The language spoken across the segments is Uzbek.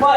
Chap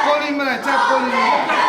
qo'ling bilan, chap qo'ling bilan.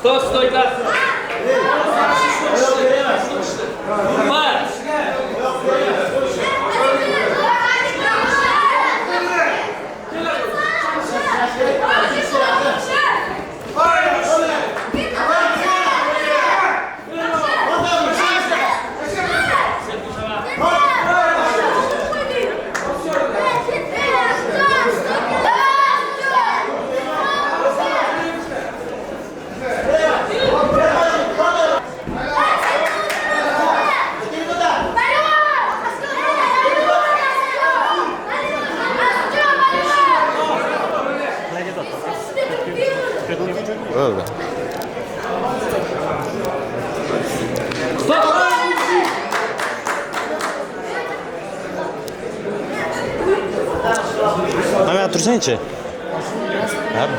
Stój, tak. Öyle. Hemen otursana içi. Abi.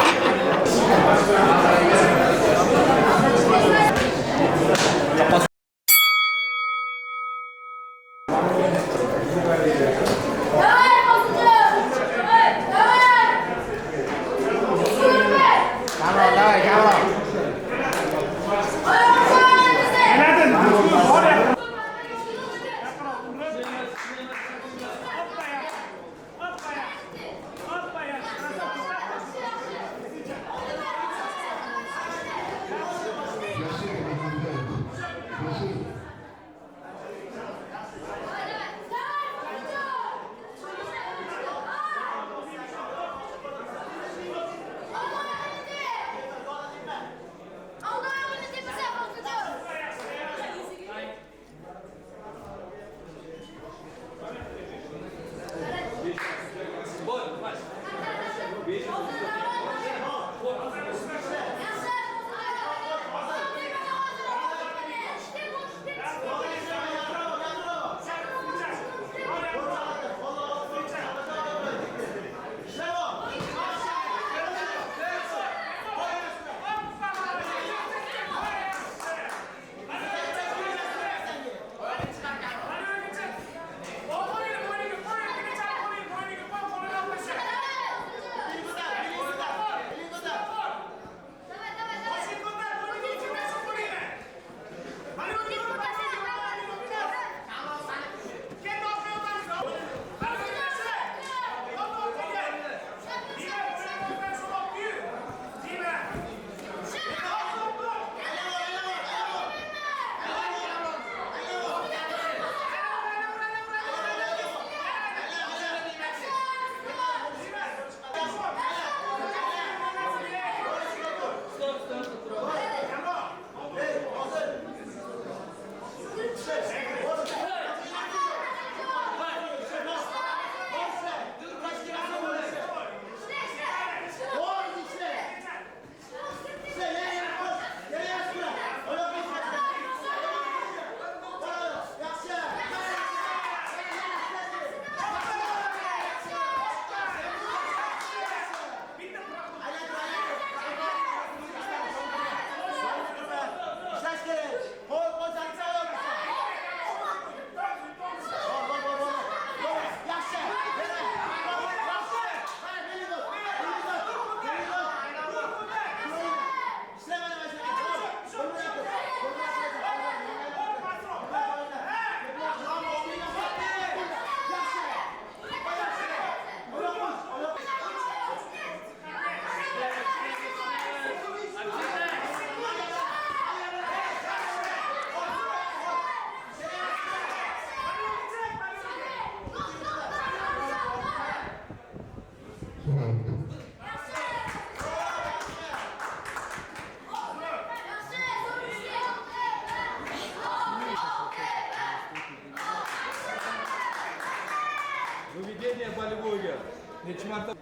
Necha marta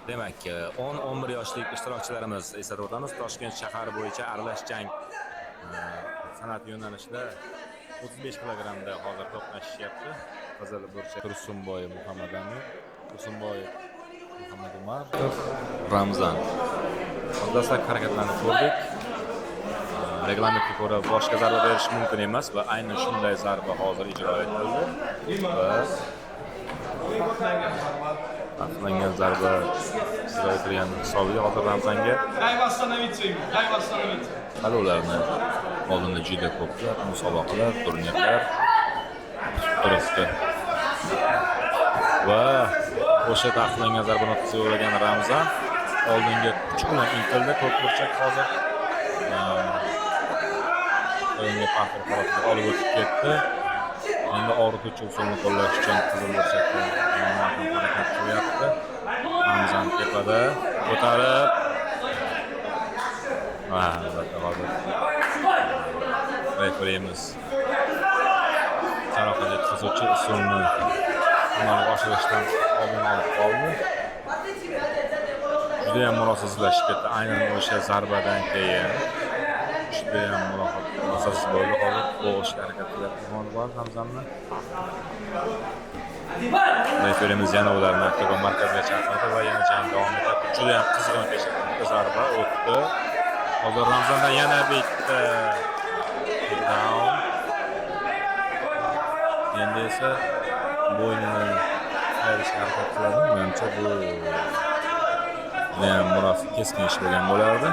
Demak, 10-11 yoshlik ishtirokchilarimiz eslatib o'tamiz. Toshkent shahar bo'yicha aralash jang san'at yo'nalishida 35 kilogramda hozir to'qnashishyapti. Qizil burchak Tursunboyev Muhammad Amir, Tursunboyev Muhammad Umar, Ramzan. Dastlabki harakatlarni ko'rdik. Reglamentga ko'ra boshqa zarba berish mumkin emas va aynan shunday zarba hozir ijro etildi. Taqiqlangan zarba ijro etilgan hisobiga hozir Ramzanga hali ularni oldinda juda ko'plab musobaqalar, turnirlar turibdi. Va o'sha taqiqlangan zarbani o'tkazib Ramzan oldinga kuch bilan intildi. Ko'k burchak hozir o'yinga pahir holatida olib o'tib ketdi. Endi og'rituvchi usulni qo'llash uchun qizil burchakda harakat qilyapti. Ramzan tepada ko'tarib albatta hozir referimiz jarohat yetkazuvchi usulni amalga oshirishdan oldin olib qoldi. Juda ham murosasizlashib ketdi. Aynan o'sha zarbadan keyin juda ham murosasiz bo'ldi. Hozir bo'g'ishga harakat qilyapti Ramzanni. Referimiz yana ularni oktagon markaziga chaqirdi va yana jang davom etadi. Juda ham qizg'in kechadi. Zarba o'tdi. Hozir Ramzandan yana bitta down. Endi esa bo'ynini ayirishga harakat qiladi. Menimcha bu munosib keskin ish bo'lgan bo'lardi.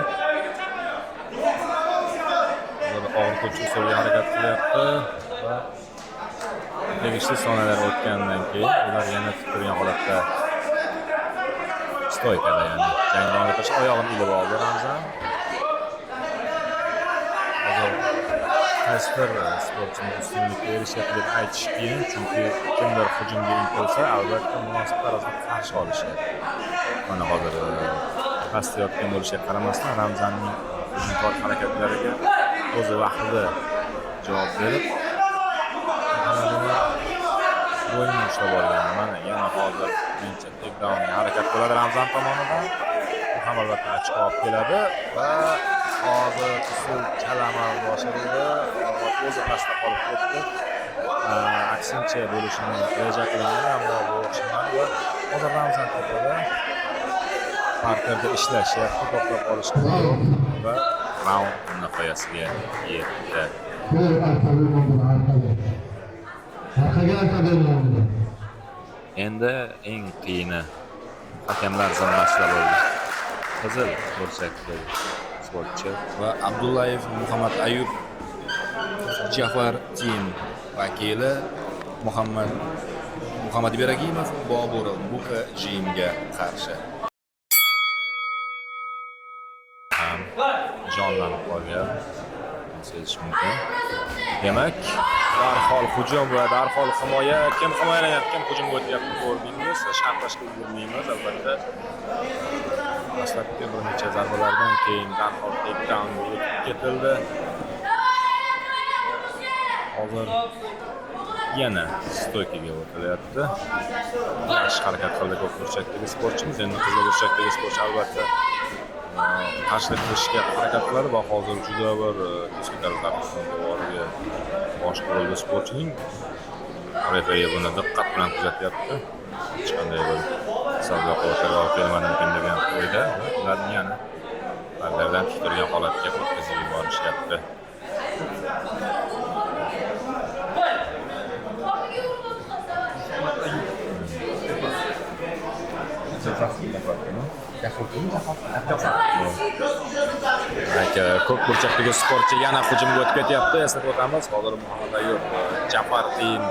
Og'rituvchi usulga harakat qilyapti va tegishli soniyalar o'tgandan keyin ular yana tik turgan holatda stoykada, ya'ni jang davom etish oyog'ini ilib oldi Ramzan. Hozir qaysi bir sportchining ustunlikka erishyapti deb aytish qiyin, chunki kimdir hujumga intilsa albatta munosib tarzda qarshi olishadi. Mana hozir pastda yotgan bo'lishiga qaramasdan Ramzanning hujumkor harakatlariga o'zi vaqtida javob berib bo'ynini ushlab olgan. Mana yana hozir birinchi takedownga harakat qiladi Ramzan tomonidan. Bu ham albatta ochko olib keladi va hozir usul chalama boshirildi. O'zi pastda qolib ketdi. Aksincha bo'lishini reja qilingan, ammo bu o'xshamadi. Hozir Ramzan tepada parterda ishlashyapti, to'xtab qolishga yo'q va raund nihoyasiga yetdi. Endi eng qiyini hakamlar zimmasida bo'ldi. Qizil burchakli sportchi va Abdullayev Muhammad Ayub Jafar Team vakili Muhammad Ibragimov Bobur Mukajimga qarshi jonlanib qolgan sezish mumkin. Demak, darhol hujum va darhol himoya. Kim himoyalanayapti, kim hujumga o'tyapti ko'rdingiz. Sharhlashga ulgurmaymiz albatta. Dastlabki bir necha zarbalardan keyin darhol takedown bo'lib ketildi. Hozir yana stoykaga o'tilyapti. Yaxshi harakat qildi ko'k burchakdagi sportchimiz. Endi qizil burchakdagi sportchi albatta qarshilik qilishga harakat qiladi va hozir juda bir keskin tarzda devoriga bosh urildi sportchining. Referi buni diqqat bilan kuzatyapti. Hech qanday bir hisobga qo'yishga kelmadigan degan o'yda ularni yana parterdan tik turgan holatga o'tkazib yuborishyapti. Ko'k burchakdagi sportchi yana hujumga o'tib ketyapti. Eslatib o'tamiz, hozir Muhammad Ayub Jafar Team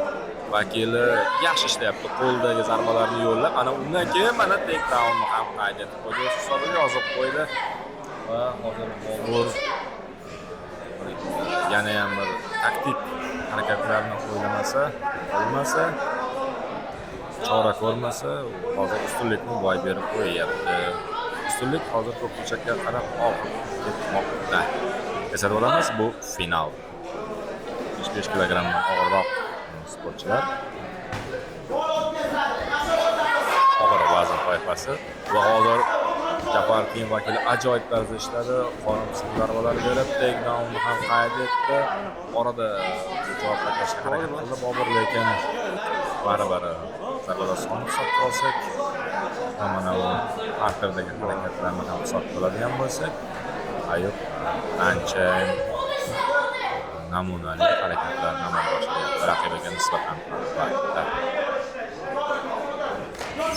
vakili yaxshi ishlayapti. Qo'ldagi zarbalarni yo'llab, ana undan keyin mana takedownni ham qayd etib qo'ydi. Hisobga yozib qo'ydi va hozir Bobur yana ham bir taktik harakatlarni o'ylamasa, chora ko'rmasa, hozir ustunlikni boy berib qo'yyapti. Ustunlik hozir ko'pchilikka qarab ketmoqda. Eslatib olamiz, bu final. 75 kilogramdan og'irroq sportchilar. Og'ir vazn toifasi va hozir Jafar Team vakili ajoyib tarzda ishladi. Qorin qismi zarbalar berib, takedownni ham qayd etdi. Orada javob qaytarishga harakat qildi Bobur, lekin baribir zarbalar sonini hisobga olsak, mana bu parterdagi harakatlarni ham hisobga oladigan bo'lsak, Ayub ancha namunali harakatlarni amalga oshiryapti raqibiga nisbatan.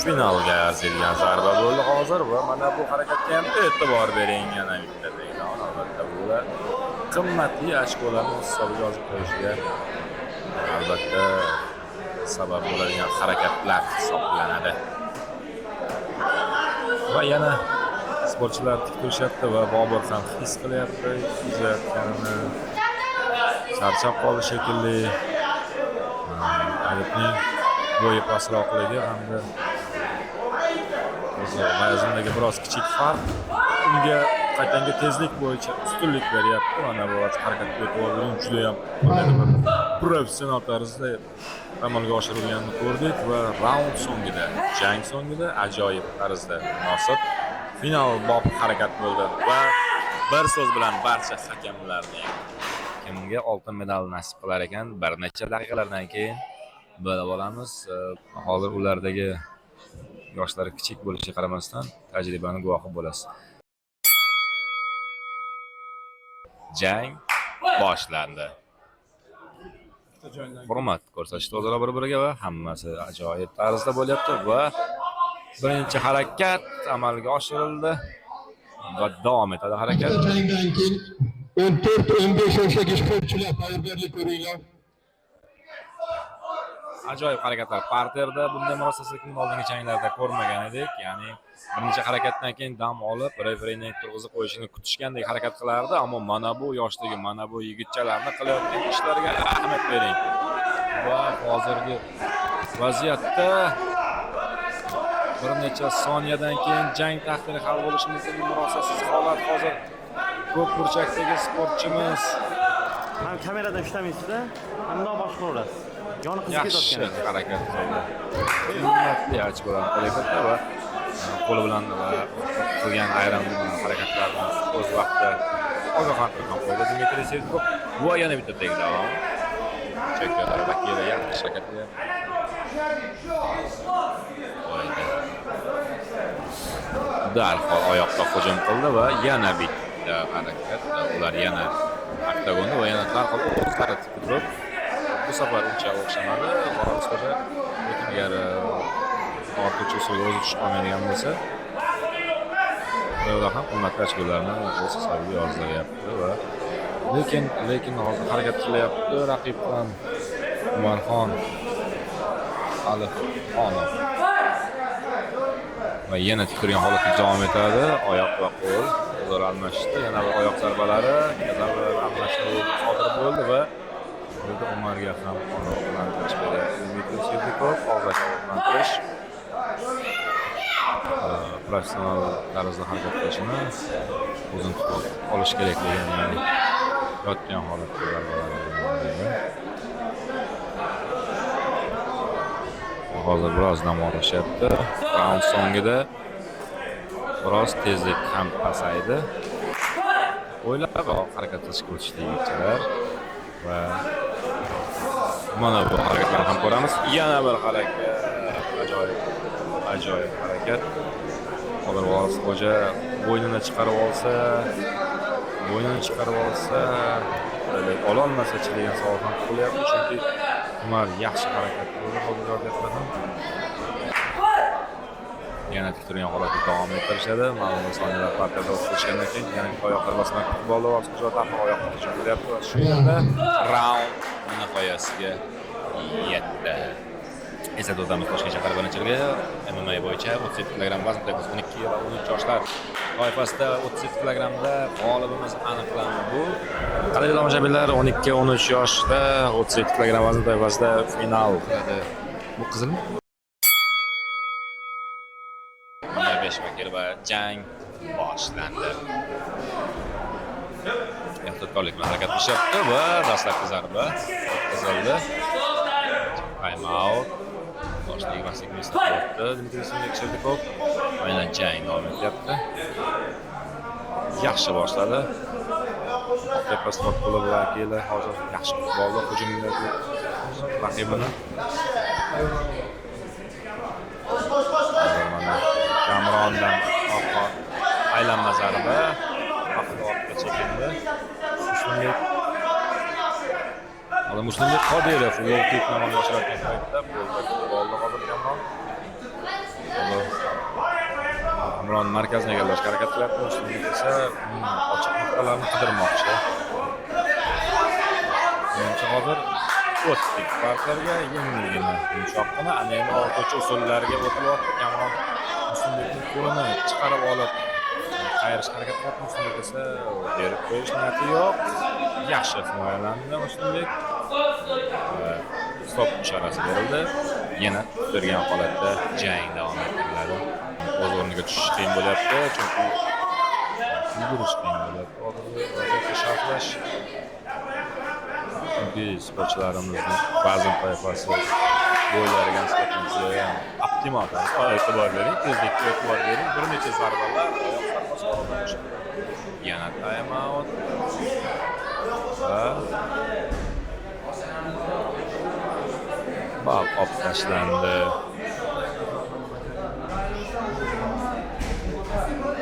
Finalga arziydigan zarba bo'ldi hozir va mana bu harakatga ham e'tibor bering. Yana bitta takedown, albatta bu qimmatli ochkolarni o'z hisobiga yozib qo'yishga albatta sabab bo'ladigan harakatlar hisoblanadi. Va yana sportchilar tik turishyapti va Bobur ham his qilyapti izlayotganini. Charchab qoldi shekilli. Ayubning bo'yi pastroqligi hamda vazndagi biroz kichik farq unga qaytanga tezlik bo'yicha ustunlik beryapti. Mana bu harakat e'tiborini juda ham professional tarzda amalga oshirilganini ko'rdik va raund so'ngida, jang so'ngida ajoyib tarzda munosib final bob harakat bo'ldi va bir so'z bilan barcha hakamlarning kimga oltin medal nasib qilar ekan bir necha daqiqalardan keyin bilib olamiz. Hozir ulardagi yoshlari kichik bo'lishiga qaramasdan tajribaning guvohi bo'lasiz. Jang boshlandi. Hurmat ko'rsatishdi o'zaro bir-biriga va hammasi ajoyib tarzda bo'lyapti va birinchi harakat amalga oshirildi va davom etadi harakat. Jangdan keyin 14-15 yoshdagi sportchilar tayyorgarlik ko'ringlar. Ajoyib harakatlar. Parterda bunday murosasizlikni oldingi janglarda ko'rmagan edik. Ya'ni bir necha harakatdan keyin dam olib, referining turg'izib qo'yishini kutishgandek harakat qilardi, ammo mana bu yoshdagi, mana bu yigitchalarning qilayotgan ishlariga ahamiyat bering. Va hozirgi vaziyatda bir necha soniyadan keyin jang taqdiri hal bo'lishi mumkin. Murosasiz holat hozir ko'p burchakdagi sportchimiz. Ham kameradan ushlamaysiz-da, hamda boshqa urasiz. Joni qizib ketayotgan. Yaxshi harakat qildi. Qimmatli ochkolarni qo'lga va qo'li bilan qilgan ayrim harakatlarni o'z vaqtida ogohlantirib ham qo'ydi Dmitriy Serkov. Va yana bitta takedown. Chekkalar vakili yaxshi harakat qildi. Darhol oyoqqa hujum qildi va yana bitta harakat. Ular yana oktagonda va yana darhol o'zlari turib bu safar uncha o'xshamadi. Borasida lekin agar ortiqcha usulga o'zi tushib qolmaydigan bo'lsa, ular ham qimmatli ochkolarni o'z hisobiga yozilyapti va lekin hozir harakat qilyapti raqib ham Umarxon Alixonov. Va yana tik turgan holatda davom etadi. Oyoq va qo'l o'zaro almashishdi. Yana bir oyoq zarbalari, almashuv sodir bo'ldi va burada Umarga ham ogohlantirish beryapti Dmitriy Serkov. Ogohlantirish professional tarzda harakat qilishini o'zini tutib olish kerakligini, ya'ni yotgan holatda hozir biroz dam olishyapti. Raund so'ngida biroz tezlik ham pasaydi. O'ylabroq harakat qilishga o'tishdi yigitchalar va mana bu harakatlarni ham ko'ramiz. Yana bir harakat, ajoyib harakat. Hozir Voris Xo'ja bo'ynini chiqarib olsa, ololmasa-chi degan savol ham qo'yapti, chunki Umar yaxshi harakat qildi hozir vaziyatda. Yana tik turgan holatda davom ettirishadi. Ma'lum soniyalar partiyada o'tkazgandan keyin yana oyoq zarbasini kutib oldi. Voris Xo'ja darhol oyoqqa hujum qilyapti va shu yerda raund nihoyasiga yetdi. Eslatib o'tamiz, Toshkent shahar birinchiligi MMA bo'yicha 37 kg vazn toifasi 12 va 13 yoshlar toifasida 37 kg-da g'olibimiz aniqlandi. Bu qadrli tomoshabinlar, 12-13 yoshda 37 kg vazn toifasida final qiladi. Bu qizilmi? va jang boshlandi. Ehtiyotkorlik bilan harakat qilishyapti va dastlabki zarba o'tkazildi. Time out. Boshqa 28 minutda o'tdi. Dmitriy Cherdikov aynan jang davom etyapti. Yaxshi boshladi. Tepa sport klubi vakili hozir yaxshi futbolda hujumdagi raqibini Kamrondan aylanma zarba ortga chekindi. Muslimbek Qodirov yo'q amalga oshirayotgan paytda bolda qoldi Kamron. Kamron markazni egallashga harakat qilyapti. Muslimbek esa ochiq nuqtalarni qidirmoqchi. Menimcha hozir o'tdik partlarga yengilgina yumshoqqina ana endi ortacha usullarga o'tilyapti. Kamron Muslimbekning qo'lini chiqarib olib qayrish harakat qilyapti. Muslimbek esa berib qo'yish niyati yo'q. Yaxshi himoyalandi Muslimbek. Stop ishorasi berildi. Yana turgan holatda jang davom ettiriladi. O'z o'rniga tushish qiyin bo'lyapti, chunki yugurish qiyin bo'lyapti. Vaziyatga sharhlash. Chunki sportchilarimizni vazn toifasi bo'ylariga nisbatan juda optimal e'tibor bering, tezlikka e'tibor bering. Bir necha zarbalar yana time out. Bal olib tashlandi.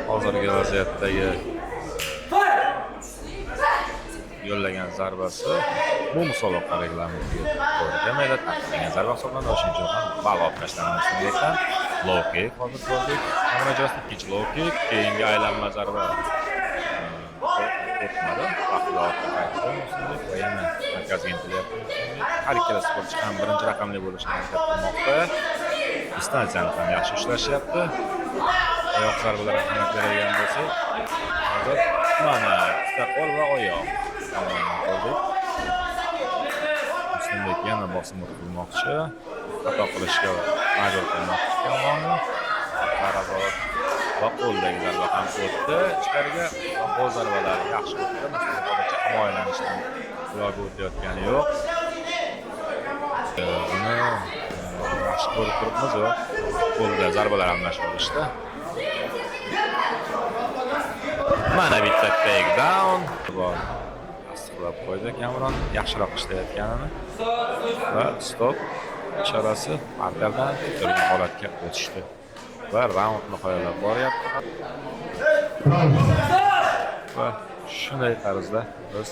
Hozirgi vaziyatdagi yo'llagan zarbasi bu musobaqa reglamentiga to'g'ri kelmaydi. Taqdirlangan zarba hisoblanadi. O'shaning uchun ham bal olib tashlandi. Shuningdek, low kick hozir ko'rdik. Hamrajosov ikkinchi low kick, keyingi aylanma zarba o'tmadi. Vaqtida ortga qaytdi. Shuningdek, va yana markazga intilyapti. Har ikkala sportchi ham birinchi raqamli bo'lishga harakat qilmoqda. Distansiyani ham yaxshi ishlashyapti. Oyoq zarbalari qanday berilgan bo'lsa, hozir mana qo'l va oyoq ko'rdik. Shuningdek, yana bosim o'tkazmoqchi, xato qilishga majbur qilmoqchi Kamronni. Qarabot va qo'ldagi zarba ham o'tdi. Ichkariga qo'l zarbalari yaxshi o'tdi. Hozircha himoyalanishdan iloji o'tayotgani yo'q. Buni yaxshi ko'rib turibmiz va qo'lda zarbalar almashib olishdi. Mana bitta takedown tasdiqlab qo'ydi Kamron yaxshiroq ishlayotganini va stop ishorasi parterdan turgan holatga o'tishdi va raund nihoyalab boryapti. Va shunday tarzda biz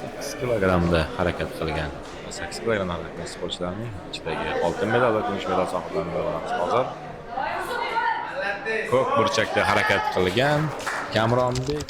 8 kilogramda harakat qilgan 8 kilogramm harakat qilgan sportchilarning ichidagi oltin medal va kumush medal sohiblarini bilamiz. Hozir ko'k burchakda harakat qilgan Kamronbek